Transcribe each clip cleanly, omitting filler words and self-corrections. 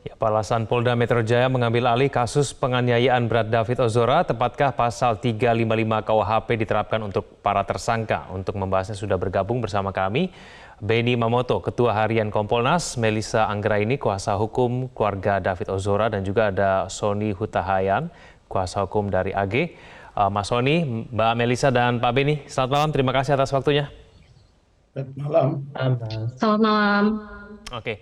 Ya, Palasan Polda Metro Jaya mengambil alih kasus penganiayaan berat David Ozora, tepatkah pasal 355 KUHP diterapkan untuk para tersangka? Untuk membahasnya sudah bergabung bersama kami Beni Mamoto, Ketua Harian Kompolnas, Melissa Anggraini, kuasa hukum keluarga David Ozora, dan juga ada Sony Hutahayan, kuasa hukum dari AG. Mas Sony, Mbak Melissa, dan Pak Beni, selamat malam. Terima kasih atas waktunya. Selamat malam. Selamat malam. Oke,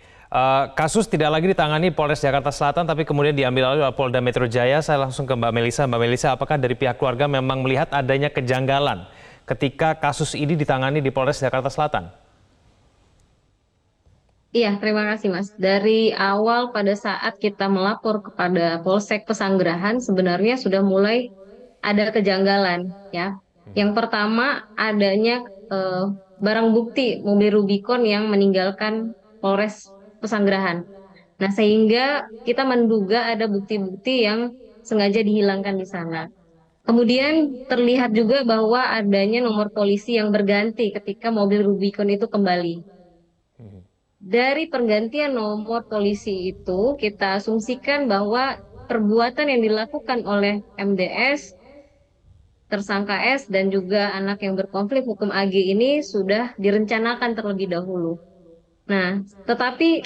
kasus tidak lagi ditangani Polres Jakarta Selatan, tapi kemudian diambil alih oleh Polda Metro Jaya. Saya langsung ke Mbak Melissa. Mbak Melissa, apakah dari pihak keluarga memang melihat adanya kejanggalan ketika kasus ini ditangani di Polres Jakarta Selatan? Iya, terima kasih Mas. Dari awal pada saat kita melapor kepada Polsek Pesanggerahan, sebenarnya sudah mulai ada kejanggalan, ya. Yang pertama adanya barang bukti mobil Rubicon yang meninggalkan Polres Pesanggerahan. Nah, sehingga kita menduga ada bukti-bukti yang sengaja dihilangkan di sana. Kemudian terlihat juga bahwa adanya nomor polisi yang berganti ketika mobil Rubicon itu kembali. Dari pergantian nomor polisi itu, kita asumsikan bahwa perbuatan yang dilakukan oleh MDS, tersangka S, dan juga anak yang berkonflik hukum AG ini sudah direncanakan terlebih dahulu. Nah, tetapi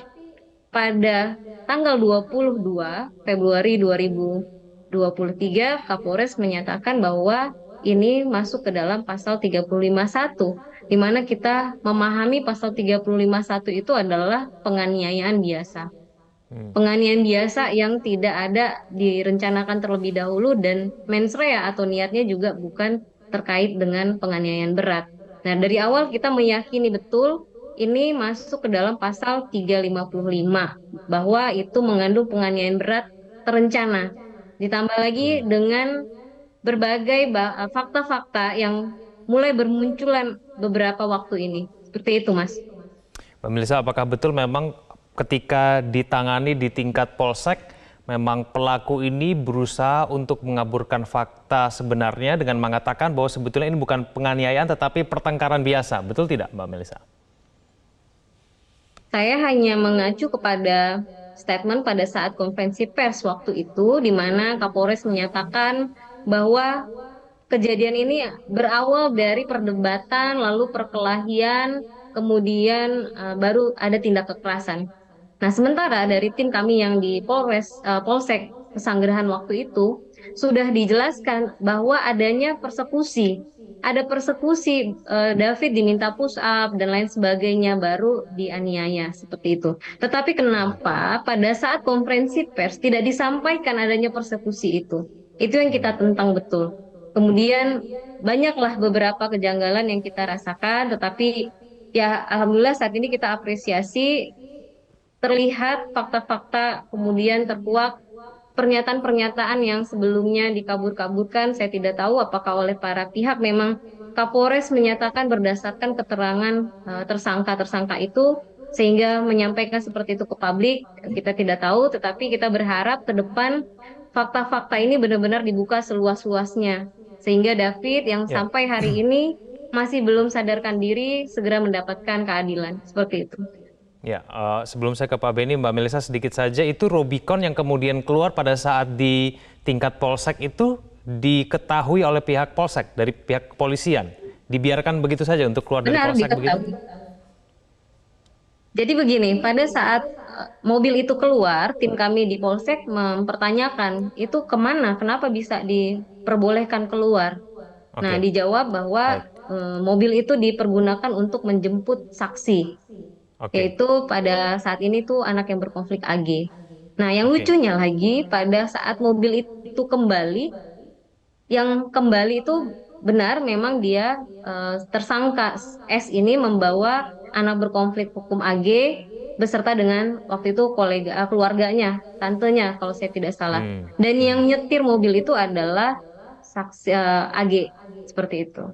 pada tanggal 22 Februari 2023, Kapolres menyatakan bahwa ini masuk ke dalam pasal 351, di mana kita memahami pasal 351 itu adalah penganiayaan biasa. Penganiayaan biasa yang tidak ada direncanakan terlebih dahulu dan mens rea atau niatnya juga bukan terkait dengan penganiayaan berat. Nah, dari awal kita meyakini betul ini masuk ke dalam pasal 355 bahwa itu mengandung penganiayaan berat terencana. Ditambah lagi dengan berbagai fakta-fakta yang mulai bermunculan beberapa waktu ini. Seperti itu, Mas. Mbak Melissa, apakah betul memang ketika ditangani di tingkat Polsek, memang pelaku ini berusaha untuk mengaburkan fakta sebenarnya dengan mengatakan bahwa sebetulnya ini bukan penganiayaan tetapi pertengkaran biasa. Betul tidak, Mbak Melissa? Saya hanya mengacu kepada statement pada saat konferensi pers waktu itu, di mana Kapolres menyatakan bahwa kejadian ini berawal dari perdebatan, lalu perkelahian, kemudian baru ada tindak kekerasan. Nah, sementara dari tim kami yang di Polsek Pesanggerahan waktu itu sudah dijelaskan bahwa adanya persekusi. Ada persekusi, David diminta push up dan lain sebagainya baru dianiaya seperti itu. Tetapi kenapa pada saat konferensi pers tidak disampaikan adanya persekusi itu? Itu yang kita tentang betul. Kemudian banyaklah beberapa kejanggalan yang kita rasakan, tetapi ya alhamdulillah saat ini kita apresiasi terlihat fakta-fakta kemudian terkuak pernyataan-pernyataan yang sebelumnya dikabur-kaburkan. Saya tidak tahu apakah oleh para pihak memang Kapolres menyatakan berdasarkan keterangan tersangka-tersangka itu sehingga menyampaikan seperti itu ke publik. Kita tidak tahu, tetapi kita berharap ke depan fakta-fakta ini benar-benar dibuka seluas-luasnya sehingga David yang Ya. sampai hari ini masih belum sadarkan diri segera mendapatkan keadilan. Seperti itu. Ya, sebelum saya ke Pak Beni, Mbak Melissa sedikit saja, itu Rubicon yang kemudian keluar pada saat di tingkat Polsek itu diketahui oleh pihak Polsek, dari pihak kepolisian. Dibiarkan begitu saja untuk keluar dari Benar, Polsek begitu? diketahui. Jadi begini, pada saat mobil itu keluar, tim kami di Polsek mempertanyakan itu kemana, kenapa bisa diperbolehkan keluar. Nah, Oke, dijawab bahwa baik. mobil itu dipergunakan untuk menjemput saksi, Oke, yaitu pada saat ini tuh anak yang berkonflik AG. Nah, yang oke. lucunya lagi, pada saat mobil itu kembali, yang kembali itu benar memang dia tersangka S ini membawa anak berkonflik hukum AG beserta dengan waktu itu keluarganya, tantenya kalau saya tidak salah. Hmm, Dan yang hmm. nyetir mobil itu adalah saksi AG seperti itu.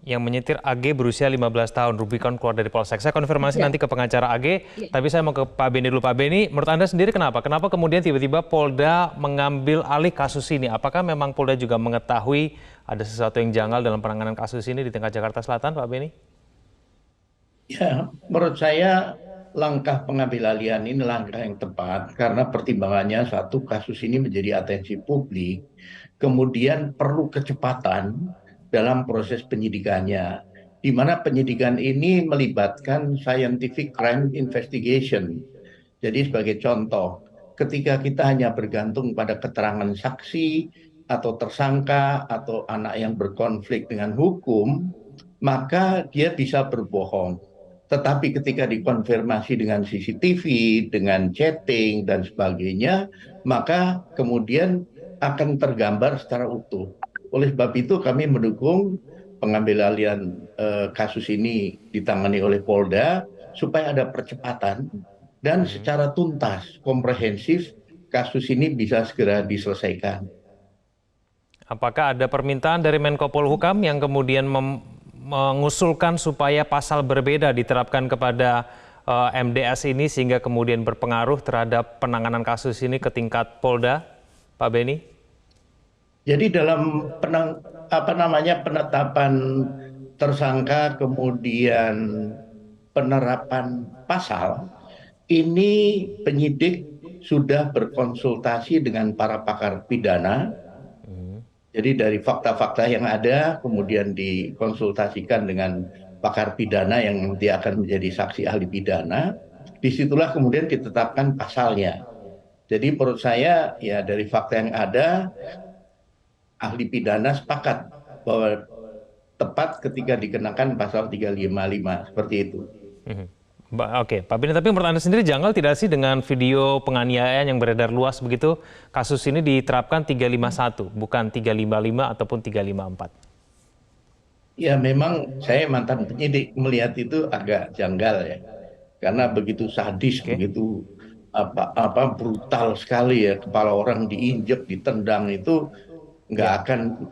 Yang menyetir AG berusia 15 tahun, Rubicon keluar dari Polsek. Saya konfirmasi Ya, nanti ke pengacara AG, ya. tapi saya mau ke Pak Beni dulu. Pak Beni, menurut Anda sendiri kenapa? Kenapa kemudian tiba-tiba Polda mengambil alih kasus ini? Apakah memang Polda juga mengetahui ada sesuatu yang janggal dalam penanganan kasus ini di tingkat Jakarta Selatan, Pak Beni? Ya, menurut saya langkah pengambil alihan ini langkah yang tepat karena pertimbangannya satu kasus ini menjadi atensi publik, kemudian perlu kecepatan dalam proses penyidikannya, di mana penyidikan ini melibatkan scientific crime investigation. Jadi sebagai contoh, ketika kita hanya bergantung pada keterangan saksi atau tersangka atau anak yang berkonflik dengan hukum, maka dia bisa berbohong. Tetapi ketika dikonfirmasi dengan CCTV, dengan chatting, dan sebagainya, maka kemudian akan tergambar secara utuh. Oleh sebab itu kami mendukung pengambil alihan kasus ini ditangani oleh Polda supaya ada percepatan dan secara tuntas, komprehensif, kasus ini bisa segera diselesaikan. Apakah ada permintaan dari Menko Polhukam yang kemudian mengusulkan supaya pasal berbeda diterapkan kepada MDS ini sehingga kemudian berpengaruh terhadap penanganan kasus ini ke tingkat Polda, Pak Beni? Jadi dalam penetapan tersangka kemudian penerapan pasal ini penyidik sudah berkonsultasi dengan para pakar pidana. Jadi dari fakta-fakta yang ada kemudian dikonsultasikan dengan pakar pidana yang nanti akan menjadi saksi ahli pidana. Disitulah kemudian ditetapkan pasalnya. Jadi menurut saya ya dari fakta yang ada ahli pidana sepakat bahwa tepat ketika dikenakan pasal 355 seperti itu. Oke, Pak Beni, tapi menurut Anda sendiri janggal tidak sih dengan video penganiayaan yang beredar luas begitu, kasus ini diterapkan 351, bukan 355 ataupun 354? Ya memang saya mantan penyidik melihat itu agak janggal ya, karena begitu sadis, begitu brutal sekali ya, kepala orang diinjek, ditendang itu nggak akan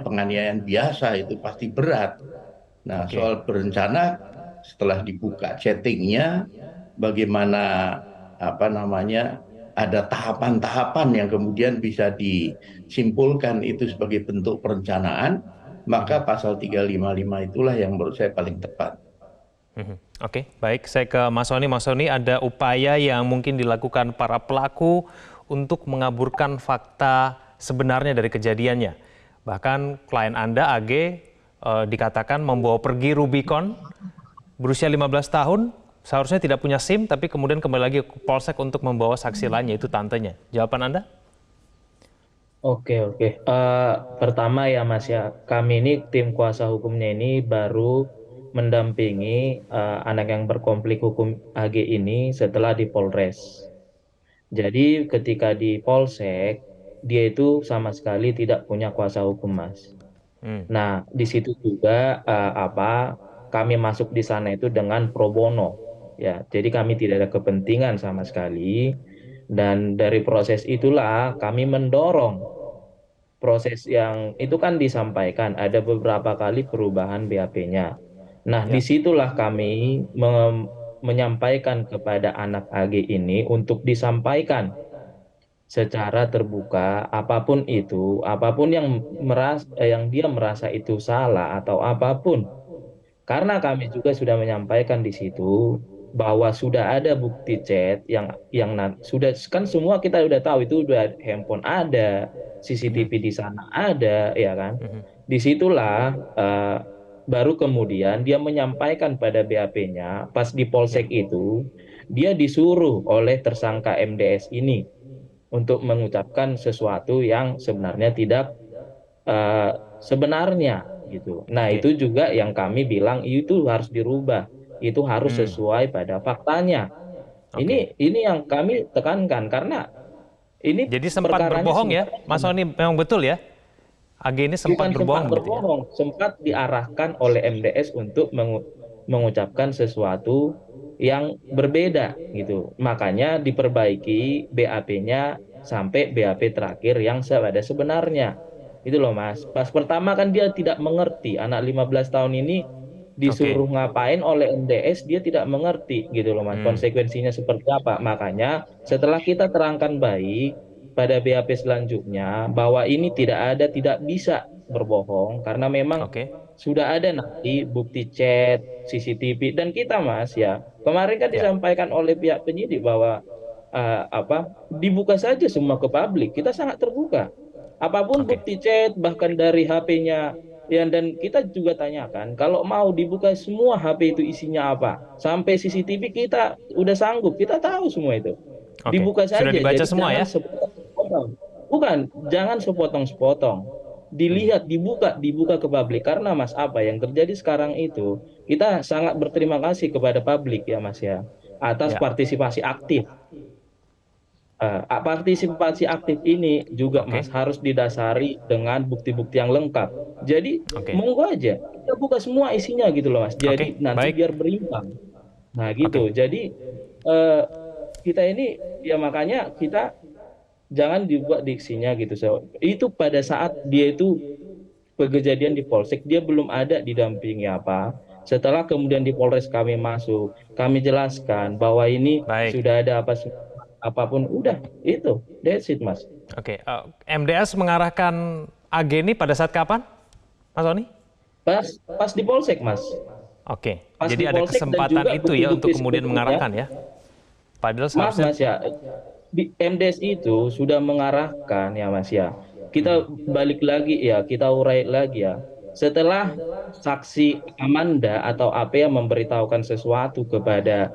penganiayaan biasa, itu pasti berat. Nah soal berencana setelah dibuka chattingnya, bagaimana ada tahapan-tahapan yang kemudian bisa disimpulkan itu sebagai bentuk perencanaan, maka pasal 355 itulah yang menurut saya paling tepat. Oke, baik. Saya ke Mas Soni. Mas Soni, ada upaya yang mungkin dilakukan para pelaku untuk mengaburkan fakta sebenarnya dari kejadiannya. Bahkan klien Anda, AG, dikatakan membawa pergi Rubicon berusia 15 tahun, seharusnya tidak punya SIM, tapi kemudian kembali lagi ke Polsek untuk membawa saksi lainnya, itu tantenya. Jawaban Anda? Oke. Pertama ya Mas ya, kami ini tim kuasa hukumnya ini baru mendampingi anak yang berkonflik hukum AG ini setelah di Polres. Jadi ketika di Polsek, dia itu sama sekali tidak punya kuasa hukum, Mas. Nah, di situ juga kami masuk di sana itu dengan pro bono, ya. Jadi kami tidak ada kepentingan sama sekali, dan dari proses itulah kami mendorong proses yang itu kan disampaikan ada beberapa kali perubahan BAP-nya. Nah, disitulah kami menyampaikan kepada anak AG ini untuk disampaikan secara terbuka apapun itu, apapun yang dia merasa itu salah atau apapun. Karena kami juga sudah menyampaikan di situ bahwa sudah ada bukti chat yang sudah kan semua kita udah tahu, itu udah handphone ada, CCTV di sana ada, ya kan? Disitulah baru kemudian dia menyampaikan pada BAP-nya pas di Polsek itu, dia disuruh oleh tersangka MDS ini untuk mengucapkan sesuatu yang sebenarnya tidak sebenarnya gitu. Nah, itu juga yang kami bilang itu harus dirubah, itu harus sesuai pada faktanya. Ini yang kami tekankan karena ini jadi sempat berbohong ya, Mas Soni, memang betul ya? AG ini sempat berbohong, sempat diarahkan oleh MDS untuk mengucapkan sesuatu yang berbeda gitu. Makanya diperbaiki BAP-nya sampai BAP terakhir yang sebenarnya. Itu loh Mas. Pas pertama kan dia tidak mengerti, anak 15 tahun ini disuruh ngapain oleh MDS, dia tidak mengerti gitu loh Mas. Konsekuensinya seperti apa. Makanya setelah kita terangkan baik pada BAP selanjutnya bahwa ini tidak bisa berbohong karena memang sudah ada nanti bukti chat, CCTV, dan kita Mas ya, kemarin kan Ya, disampaikan oleh pihak penyidik bahwa dibuka saja semua ke publik. Kita sangat terbuka. Apapun oke, bukti chat, bahkan dari HP-nya, ya, dan kita juga tanyakan kalau mau dibuka semua HP itu isinya apa, sampai CCTV kita udah sanggup, kita tahu semua itu. oke. Dibuka Sudah saja, dibaca jadi semua jangan ya? sepotong-sepotong. Bukan, jangan sepotong-sepotong. Hmm. Dilihat, dibuka ke publik. Karena Mas, apa yang terjadi sekarang itu, kita sangat berterima kasih kepada publik ya Mas ya, atas Ya, partisipasi aktif. Partisipasi aktif ini juga oke, Mas harus didasari dengan bukti-bukti yang lengkap. Jadi oke, monggo aja kita buka semua isinya gitu loh Mas. oke, Jadi nanti baik, biar berimbang. Nah oke, gitu. Jadi eh, kita ini ya makanya kita jangan dibuat diksinya gitu. Itu pada saat dia itu kejadian di Polsek, dia belum ada didampingi apa. Setelah kemudian di Polres kami masuk, kami jelaskan bahwa ini baik. sudah ada apa, apapun udah itu, that's it Mas. Oke, MDS mengarahkan AG ini pada saat kapan, Mas Oni? Pas di Polsek Mas, Oke, pas di jadi ada Polsek dan kesempatan juga itu ya untuk bukti-bukti kemudian sebelumnya. mengarahkan ya. Padahal Maaf seharusnya, Mas ya, di MDS itu sudah mengarahkan ya Mas ya. Kita Mhm. balik lagi ya, kita urai lagi ya. Setelah saksi Amanda atau AP yang memberitahukan sesuatu kepada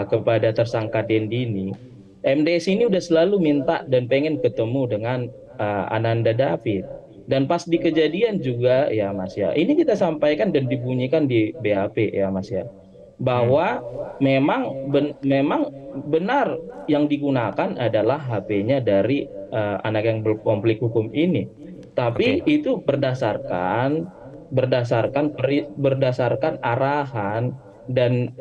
kepada tersangka Dendi ini, MDS ini udah selalu minta dan pengen ketemu dengan Ananda David. Dan pas di kejadian juga ya Mas ya, ini kita sampaikan dan dibunyikan di BAP ya Mas ya, Hmm. bahwa memang benar yang digugakan adalah HP-nya dari anak yang berkonflik hukum ini. Tapi Oke, itu berdasarkan arahan dan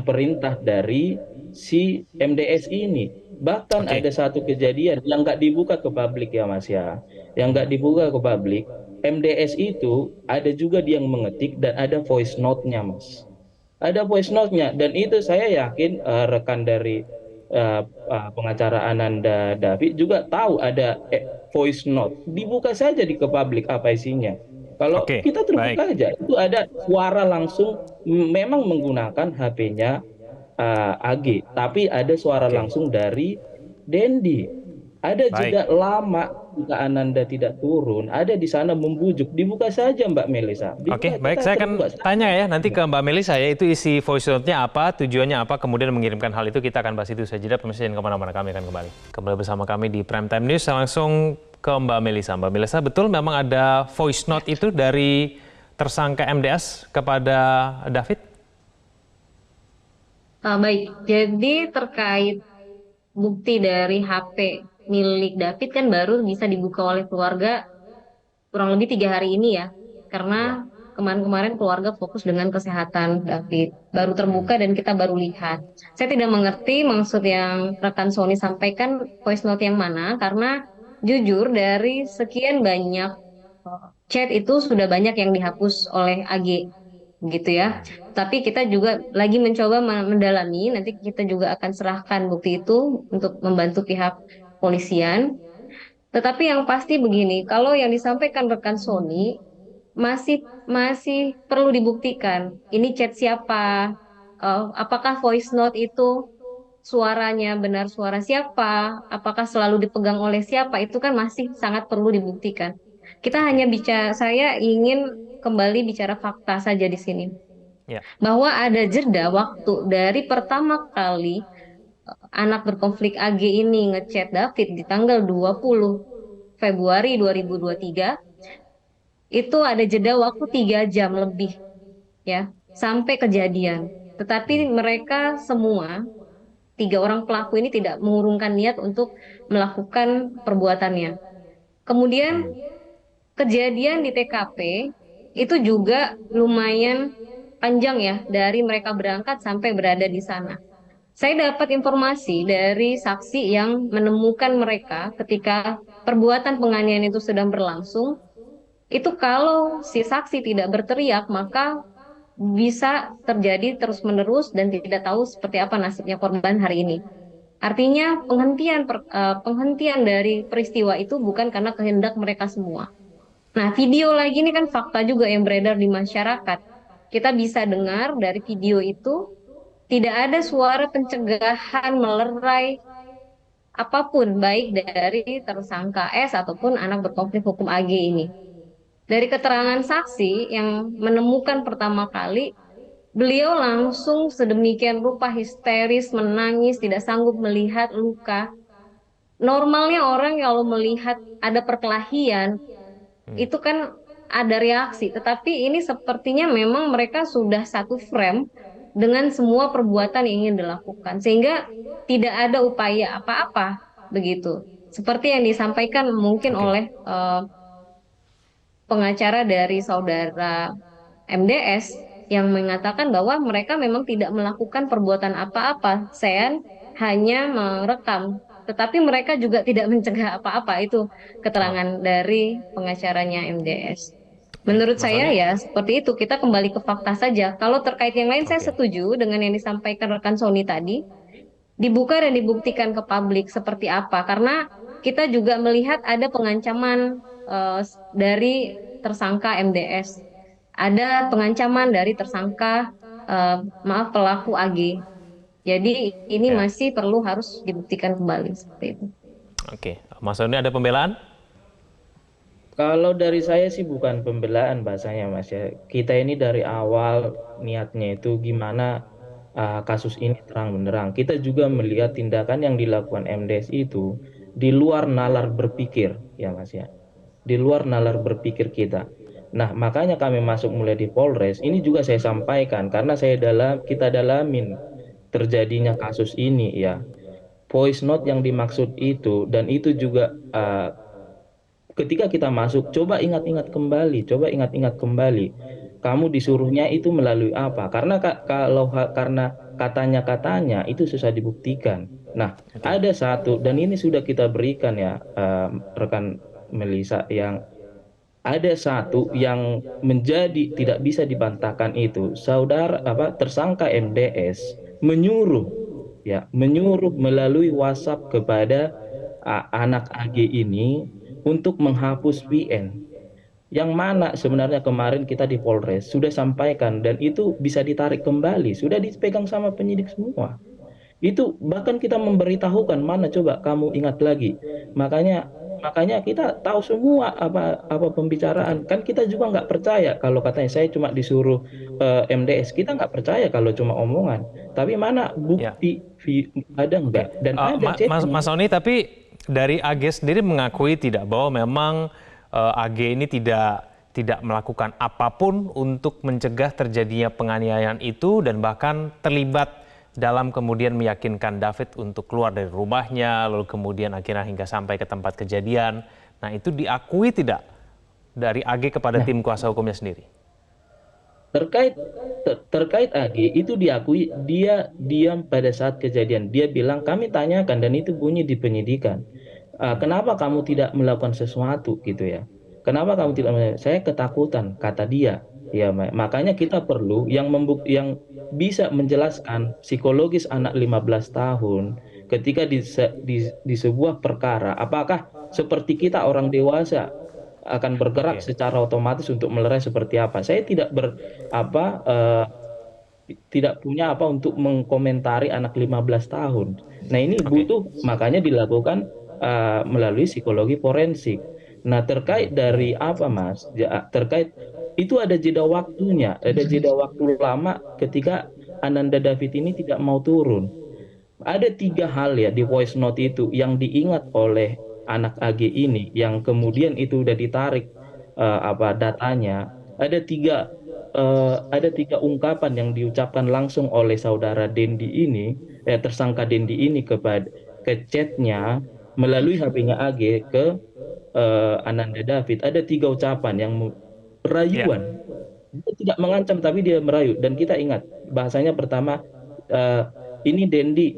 perintah dari si MDS ini. Bahkan oke, ada satu kejadian yang nggak dibuka ke publik ya Mas ya, yang Mhm. nggak dibuka ke publik. MDS itu ada juga dia yang mengetik dan ada voice note-nya Mas, ada voice note-nya, dan itu saya yakin rekan dari pengacara Ananda David juga tahu ada voice note. Dibuka saja di ke publik apa isinya. Kalau oke, kita baik, terbuka aja, itu ada suara langsung, memang menggunakan HP-nya AG, tapi ada suara oke, langsung dari Dendi. Ada baik. jeda lama jika Ananda tidak turun, ada di sana membujuk. Dibuka saja Mbak Melisa, Oke, dibuka, baik. kita Saya terbuka. akan tanya ya nanti ke Mbak Melisa ya, itu isi voice note-nya apa, tujuannya apa, kemudian mengirimkan hal itu kita akan bahas itu saja. Pemirsa jangan kemana-mana, kami akan kembali. Kembali bersama kami di Prime Time News, saya langsung ke Mbak Melisa. Mbak Melisa, betul memang ada voice note itu dari tersangka MDS kepada David? Baik, jadi terkait bukti dari HP milik David kan baru bisa dibuka oleh keluarga kurang lebih 3 hari ini ya, karena Iya. kemarin-kemarin keluarga fokus dengan kesehatan David. Baru terbuka Mhm. dan kita baru lihat. Saya tidak mengerti maksud yang rekan Sony sampaikan voice note yang mana, karena jujur dari sekian banyak chat itu sudah banyak yang dihapus oleh AG gitu ya. Mhm. Tapi kita juga lagi mencoba mendalami, nanti kita juga akan serahkan bukti itu untuk membantu pihak polisian. Tetapi yang pasti begini, kalau yang disampaikan rekan Sony masih masih perlu dibuktikan. Ini chat siapa? Apakah voice note itu suaranya benar suara siapa? Apakah selalu dipegang oleh siapa? Itu kan masih sangat perlu dibuktikan. Kita Oke. hanya bicara, saya ingin kembali bicara fakta saja di sini. Ya. Bahwa ada jeda waktu dari pertama kali anak berkonflik AG ini ngechat David di tanggal 20 Februari 2023, itu ada jeda waktu 3 jam lebih ya sampai kejadian. Hmm. Tetapi mereka semua 3 orang pelaku ini tidak mengurungkan niat untuk melakukan perbuatannya. Kemudian Hmm. kejadian di TKP itu juga lumayan panjang ya dari mereka berangkat sampai berada di sana. Saya dapat informasi dari saksi yang menemukan mereka ketika perbuatan penganiayaan itu sedang berlangsung. Itu kalau si saksi tidak berteriak, maka bisa terjadi terus-menerus dan tidak tahu seperti apa nasibnya korban hari ini. Artinya penghentian dari peristiwa itu bukan karena kehendak mereka semua. Nah, video lagi ini kan fakta juga yang beredar di masyarakat. Kita bisa dengar dari video itu tidak ada suara pencegahan melerai apapun, baik dari tersangka S ataupun anak berkonflik hukum AG ini. Dari keterangan saksi yang menemukan pertama kali, beliau langsung sedemikian rupa histeris, menangis, tidak sanggup melihat luka. Normalnya orang kalau melihat ada perkelahian, Hmm. itu kan ada reaksi, tetapi ini sepertinya memang mereka sudah satu frame dengan semua perbuatan yang ingin dilakukan, sehingga tidak ada upaya apa-apa begitu. Seperti yang disampaikan mungkin Oke, oleh pengacara dari saudara MDS yang mengatakan bahwa mereka memang tidak melakukan perbuatan apa-apa, Sean hanya merekam, tetapi mereka juga tidak mencegah apa-apa. Itu oh, keterangan dari pengacaranya MDS. baik, Menurut Mas saya Sony. ya seperti itu, kita kembali ke fakta saja. Kalau terkait yang lain saya Oke, setuju dengan yang disampaikan rekan Sony tadi, dibuka dan dibuktikan ke publik seperti apa, karena kita juga melihat ada pengancaman dari tersangka MDS, ada pengancaman dari tersangka maaf pelaku AG. Jadi ini ya, masih perlu harus dibuktikan kembali seperti itu. oke. Mas Sony ada pembelaan? Kalau dari saya sih bukan pembelaan bahasanya Mas ya. Kita ini dari awal niatnya itu gimana kasus ini terang benderang. Kita juga melihat tindakan yang dilakukan MDS itu di luar nalar berpikir ya Mas ya. Di luar nalar berpikir kita. Nah, makanya kami masuk mulai di Polres. Ini juga saya sampaikan karena kita dalamin terjadinya kasus ini ya. Voice note yang dimaksud itu dan itu juga ketika kita masuk, coba ingat-ingat kembali. Kamu disuruhnya itu melalui apa? Karena karena katanya-katanya itu susah dibuktikan. Nah, Oke, ada satu dan ini sudah kita berikan ya rekan Melisa yang ada satu yang menjadi tidak bisa dibantahkan itu saudara tersangka MDS menyuruh melalui WhatsApp kepada anak AG ini untuk menghapus VN yang mana sebenarnya kemarin kita di Polres sudah sampaikan dan itu bisa ditarik kembali, sudah dipegang sama penyidik semua. Itu bahkan kita memberitahukan mana coba kamu ingat lagi. Makanya makanya kita tahu semua apa apa oke. pembicaraan. Kan kita juga nggak percaya kalau katanya saya cuma disuruh MDS. Kita nggak percaya kalau cuma omongan. Tapi mana Ya, bukti ada oke. nggak? Dan ada chatnya. Mas Sony, tapi dari AG sendiri mengakui tidak bahwa memang AG ini tidak melakukan apapun untuk mencegah terjadinya penganiayaan itu dan bahkan terlibat dalam kemudian meyakinkan David untuk keluar dari rumahnya, lalu kemudian akhirnya hingga sampai ke tempat kejadian. Nah, itu diakui tidak dari AG kepada Nah, tim kuasa hukumnya sendiri? Terkait terkait AG itu diakui dia diam pada saat kejadian. Dia bilang kami tanyakan dan itu bunyi di penyidikan. Kenapa kamu tidak melakukan sesuatu gitu ya? Kenapa kamu tidak Saya ketakutan kata dia. Ya, makanya kita perlu yang bisa menjelaskan psikologis anak 15 tahun ketika di sebuah perkara apakah seperti kita orang dewasa akan bergerak Oke, secara otomatis untuk melerai seperti apa. Saya apa eh, tidak punya apa untuk mengkomentari anak 15 tahun. Nah, ini oke. butuh makanya dilakukan melalui psikologi forensik. Nah, terkait dari apa Mas? Terkait itu ada jeda waktunya, ada jeda waktu lama ketika Ananda David ini tidak mau turun. Ada tiga hal ya di voice note itu yang diingat oleh anak AG ini yang kemudian itu udah ditarik datanya. Ada tiga ungkapan yang diucapkan langsung oleh saudara Dendi ini, tersangka Dendi ini ke chatnya melalui HP-nya AG ke Ananda David. Ada tiga ucapan yang Ya, rayuan. Dia tidak mengancam tapi dia merayu dan kita ingat bahasanya pertama eh, ini Dendi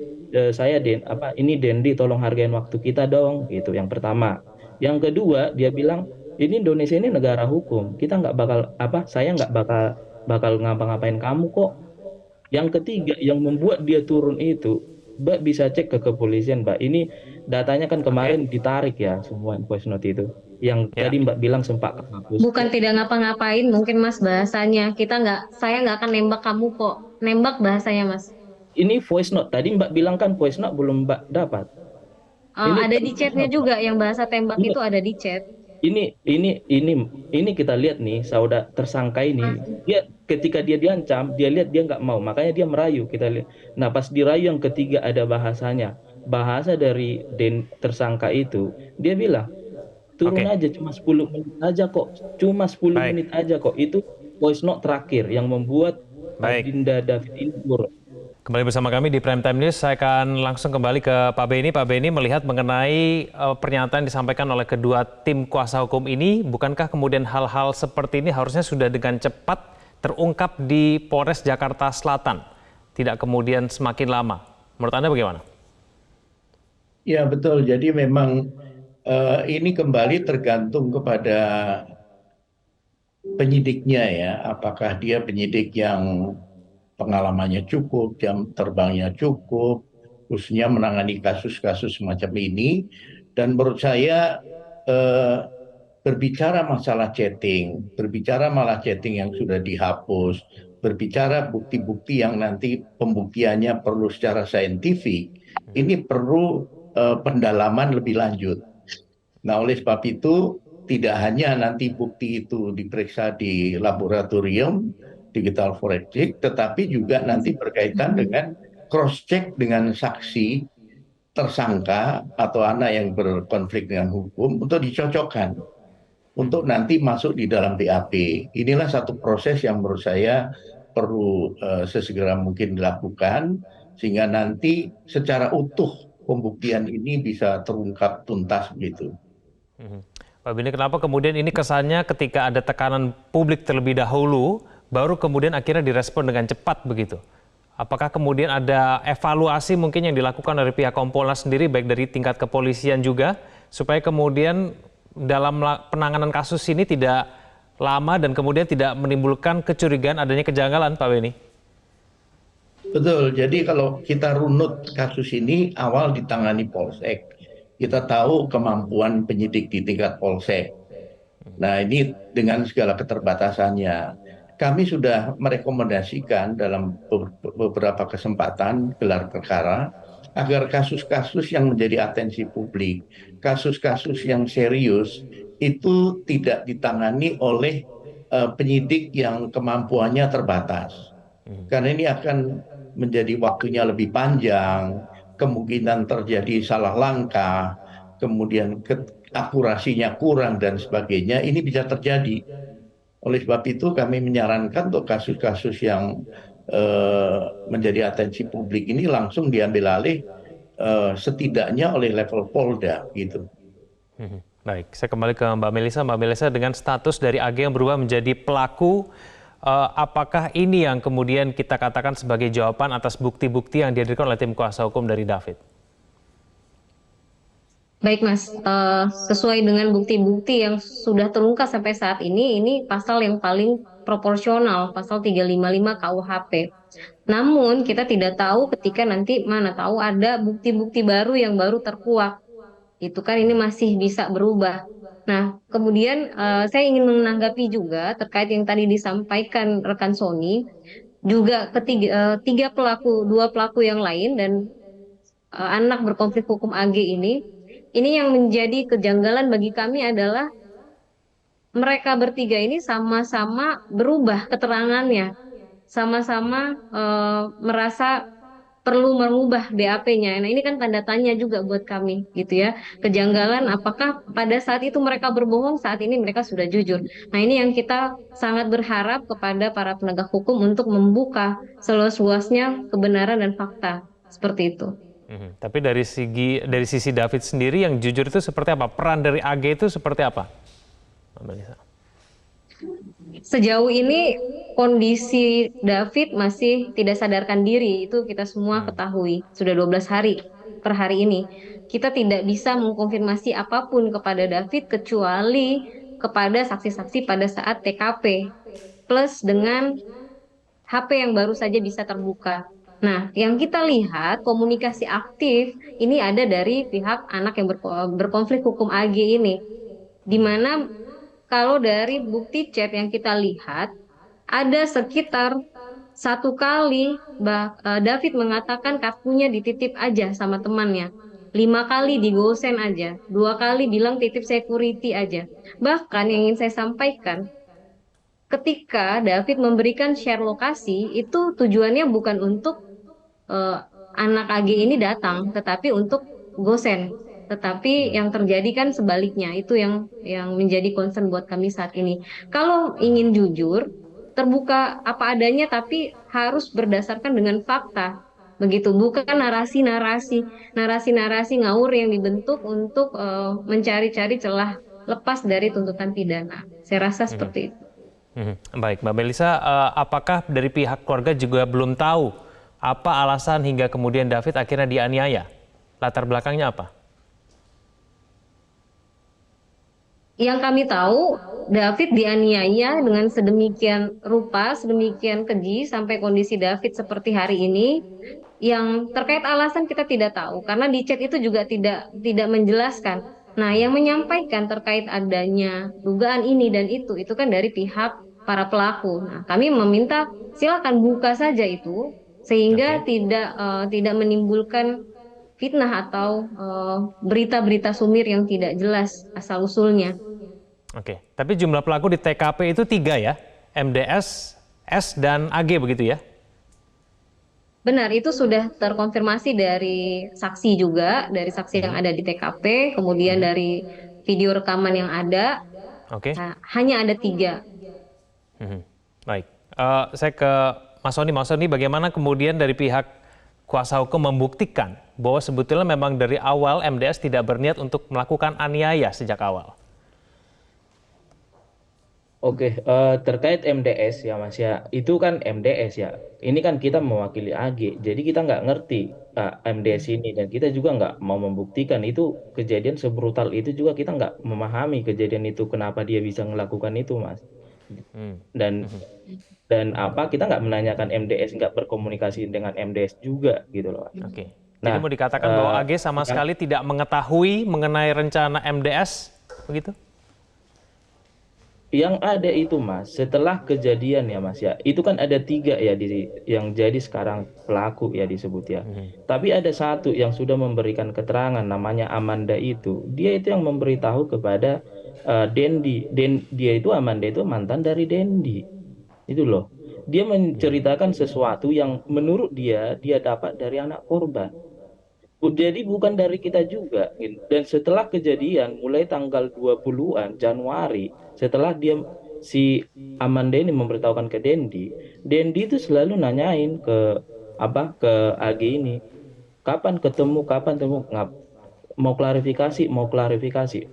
ini Dendi tolong hargain waktu kita dong gitu yang pertama. Yang kedua dia bilang ini Indonesia ini negara hukum kita nggak bakal saya nggak bakal ngapa-ngapain kamu kok. Yang ketiga yang membuat dia turun itu Mbak bisa cek ke kepolisian, Mbak. Ini datanya kan kemarin ditarik ya, semua voice note itu. Yang Ya. tadi Mbak bilang sempat kehapus. Bukan tidak ngapa-ngapain, mungkin Mas bahasanya. Saya nggak akan nembak kamu kok. Nembak bahasanya Mas. Ini voice note. Tadi Mbak bilang kan voice note belum Mbak dapat. Ini Ada di chatnya juga, yang bahasa tembak ini itu ada di chat. ini kita lihat nih, saudara tersangka ini, dia ketika dia diancam, dia lihat dia nggak mau, makanya dia merayu, kita lihat. Nah, pas dirayu yang ketiga ada bahasanya, bahasa dari tersangka itu, dia bilang turun Oke. aja, cuma 10 menit aja kok, cuma 10 Baik. menit aja kok. Itu voice note terakhir yang membuat Baik. Dinda David ini turun. Kembali bersama kami di Prime Time News. Saya akan langsung kembali ke Pak Beni. Pak Beni, melihat mengenai pernyataan disampaikan oleh kedua tim kuasa hukum ini, bukankah kemudian hal-hal seperti ini harusnya sudah dengan cepat terungkap di Polres Jakarta Selatan, tidak kemudian semakin lama? Menurut Anda bagaimana? Ya betul, jadi memang ini kembali tergantung kepada penyidiknya ya, apakah dia penyidik yang pengalamannya cukup, jam terbangnya cukup, khususnya menangani kasus-kasus semacam ini. Dan menurut saya eh, berbicara masalah chatting, berbicara malah chatting yang sudah dihapus, berbicara bukti-bukti yang nanti pembuktiannya perlu secara saintifik, ini perlu pendalaman lebih lanjut. Nah, oleh sebab itu tidak hanya nanti bukti itu diperiksa di laboratorium digital forensik, tetapi juga nanti berkaitan dengan cross check dengan saksi tersangka atau anak yang berkonflik dengan hukum untuk dicocokkan untuk nanti masuk di dalam BAP. Inilah satu proses yang menurut saya perlu sesegera mungkin dilakukan sehingga nanti secara utuh pembuktian ini bisa terungkap tuntas gitu. Pak Beni, kenapa kemudian ini kesannya ketika ada tekanan publik terlebih dahulu, baru kemudian akhirnya direspon dengan cepat begitu? Apakah kemudian ada evaluasi mungkin yang dilakukan dari pihak Kompolnas sendiri, baik dari tingkat kepolisian juga, supaya kemudian dalam penanganan kasus ini tidak lama dan kemudian tidak menimbulkan kecurigaan adanya kejanggalan, Pak Beni? Betul, jadi kalau kita runut kasus ini awal ditangani Polsek, kita tahu kemampuan penyidik di tingkat Polsek. Nah ini dengan segala keterbatasannya, kami sudah merekomendasikan dalam beberapa kesempatan gelar perkara, agar kasus-kasus yang menjadi atensi publik, kasus-kasus yang serius, itu tidak ditangani oleh penyidik yang kemampuannya terbatas. Karena ini akan menjadi waktunya lebih panjang, kemungkinan terjadi salah langkah, kemudian akurasinya kurang dan sebagainya, ini bisa terjadi. Oleh sebab itu kami menyarankan untuk kasus-kasus yang menjadi atensi publik ini langsung diambil alih setidaknya oleh level Polda gitu. Baik, saya kembali ke Mbak Melisa. Mbak Melisa, dengan status dari AG yang berubah menjadi pelaku, apakah ini yang kemudian kita katakan sebagai jawaban atas bukti-bukti yang dihadirkan oleh tim kuasa hukum dari David? Baik Mas, sesuai dengan bukti-bukti yang sudah terungkap sampai saat ini pasal yang paling proporsional, pasal 355 KUHP. Namun kita tidak tahu ketika nanti mana tahu ada bukti-bukti baru yang baru terkuak. Itu kan ini masih bisa berubah. Nah, kemudian saya ingin menanggapi juga terkait yang tadi disampaikan rekan Sony, juga tiga pelaku, dua pelaku yang lain dan anak berkonflik hukum AG ini yang menjadi kejanggalan bagi kami adalah mereka bertiga ini sama-sama berubah keterangannya, sama-sama merasa perlu mengubah BAP-nya. Nah, ini kan tanda tanya juga buat kami, gitu ya. Kejanggalan apakah pada saat itu mereka berbohong, saat ini mereka sudah jujur. Nah, ini yang kita sangat berharap kepada para penegak hukum untuk membuka seluas-luasnya kebenaran dan fakta. Seperti itu. Tapi dari sisi David sendiri yang jujur itu seperti apa? Peran dari AG itu seperti apa, Mbak Melisa? Sejauh ini kondisi David masih tidak sadarkan diri, itu kita semua ketahui. Sudah 12 hari per hari ini. Kita tidak bisa mengkonfirmasi apapun kepada David kecuali kepada saksi-saksi pada saat TKP. Plus dengan HP yang baru saja bisa terbuka. Nah, yang kita lihat komunikasi aktif ini ada dari pihak anak yang berkonflik hukum AG ini, di mana kalau dari bukti chat yang kita lihat ada sekitar satu kali David mengatakan kartunya dititip aja sama temannya. 5 kali di gosen aja, 2 kali bilang titip security aja. Bahkan yang ingin saya sampaikan, ketika David memberikan share lokasi, itu tujuannya bukan untuk eh, anak AG ini datang, tetapi untuk gosen. Tetapi yang terjadi kan sebaliknya, itu yang menjadi concern buat kami saat ini. Kalau ingin jujur, terbuka apa adanya, tapi harus berdasarkan dengan fakta. Begitu, bukan narasi-narasi ngawur yang dibentuk untuk mencari-cari celah lepas dari tuntutan pidana. Saya rasa seperti itu. Baik, Mbak Melisa, apakah dari pihak keluarga juga belum tahu apa alasan hingga kemudian David akhirnya dianiaya? Latar belakangnya apa? Yang kami tahu, David dianiaya dengan sedemikian rupa, sedemikian keji, sampai kondisi David seperti hari ini. Yang terkait alasan kita tidak tahu, karena di chat itu juga tidak menjelaskan. Nah, yang menyampaikan terkait adanya dugaan ini dan itu kan dari pihak para pelaku. Nah, kami meminta silakan buka saja itu, sehingga Oke. tidak menimbulkan fitnah atau berita-berita sumir yang tidak jelas asal-usulnya. Oke, tapi jumlah pelaku di TKP itu 3 ya? MDS, S, dan AG begitu ya? Benar, itu sudah terkonfirmasi dari saksi juga, dari saksi yang ada di TKP, kemudian dari video rekaman yang ada. Oke. Nah, hanya ada 3. Baik, saya ke Mas Soni. Mas Soni, bagaimana kemudian dari pihak kuasa hukum membuktikan bahwa sebetulnya memang dari awal MDS tidak berniat untuk melakukan aniaya sejak awal? Oke, terkait MDS ya Mas ya, itu kan MDS ya. Ini kan kita mewakili AG, jadi kita nggak ngerti MDS ini dan kita juga nggak mau membuktikan itu kejadian sebrutal itu juga kita nggak memahami kejadian itu kenapa dia bisa melakukan itu Mas. Dan dan apa kita nggak menanyakan MDS, nggak berkomunikasi dengan MDS juga gitu loh Mas. Oke. Jadi Nah, mau dikatakan bahwa AG sama yang sekali tidak mengetahui mengenai rencana MDS, begitu? Yang ada itu Mas, setelah kejadian ya Mas ya, itu kan ada 3 ya yang jadi sekarang pelaku ya disebut ya. Tapi ada satu yang sudah memberikan keterangan namanya Amanda itu, dia itu yang memberitahu kepada Dendi. Dia itu Amanda itu mantan dari Dendi. Itu loh. Dia menceritakan sesuatu yang menurut dia dapat dari anak korban. Jadi bukan dari kita juga. Gitu. Dan setelah kejadian mulai tanggal 20-an Januari, setelah si Amanda ini memberitahukan ke Dendi, Dendi itu selalu nanyain ke AG ini, kapan ketemu, mau klarifikasi.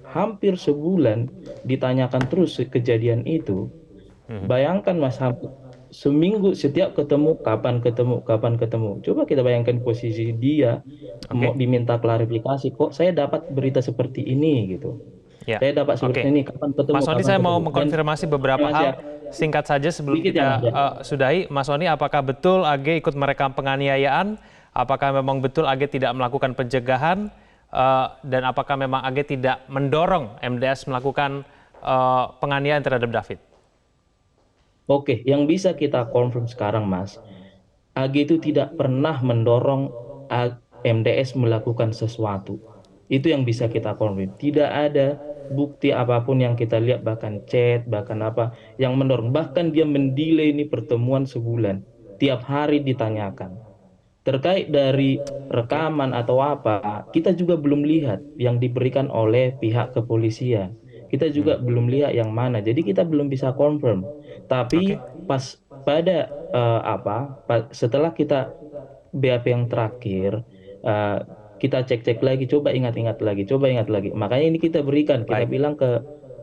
Hampir sebulan ditanyakan terus kejadian itu. Bayangkan Mas, seminggu setiap kapan ketemu. Coba kita bayangkan posisi dia mau Oke. diminta klarifikasi, kok saya dapat berita seperti ini gitu. Ya. Saya dapat Oke. seperti ini, kapan Mas Soni, saya mau ketemu. Dan mengkonfirmasi beberapa Mas ya, hal singkat saja sebelum sedikit ya kita Mas ya. sudahi. Mas Soni, apakah betul AG ikut merekam penganiayaan? Apakah memang betul AG tidak melakukan pencegahan? Dan apakah memang AG tidak mendorong MDS melakukan penganiayaan terhadap David? Oke, yang bisa kita confirm sekarang Mas, AG itu tidak pernah mendorong MDS melakukan sesuatu. Itu yang bisa kita confirm. Tidak ada bukti apapun yang kita lihat, bahkan chat, bahkan apa, yang mendorong. Bahkan dia mendelay ini pertemuan sebulan. Tiap hari ditanyakan. Terkait dari rekaman atau apa, kita juga belum lihat yang diberikan oleh pihak kepolisian. Kita juga belum lihat yang mana. Jadi kita belum bisa confirm. Tapi Oke. pada setelah kita BAP yang terakhir, eh, kita cek-cek lagi, coba ingat-ingat lagi. Makanya ini kita berikan, Baik.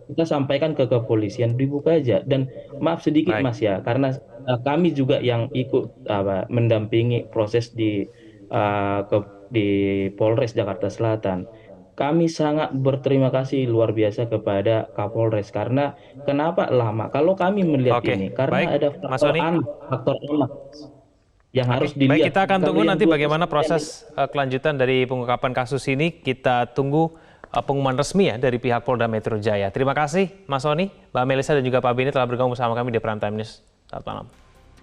kita sampaikan ke kepolisian, dibuka aja. Dan maaf sedikit Baik. Mas ya, karena kami juga yang ikut mendampingi proses di Polres Jakarta Selatan. Kami sangat berterima kasih luar biasa kepada Kapolres karena kenapa lama? Kalau kami melihat Oke. ini karena Baik, ada Mas Soni. faktor anak. yang harus Baik, dilihat. kita akan Kalau tunggu yang nanti 20 bagaimana proses kelanjutan dari pengungkapan kasus ini. Kita tunggu pengumuman resmi ya dari pihak Polda Metro Jaya. Terima kasih Mas Sony, Mbak Melisa dan juga Pak Beni telah bergabung bersama kami di Prime Time News. Selamat malam.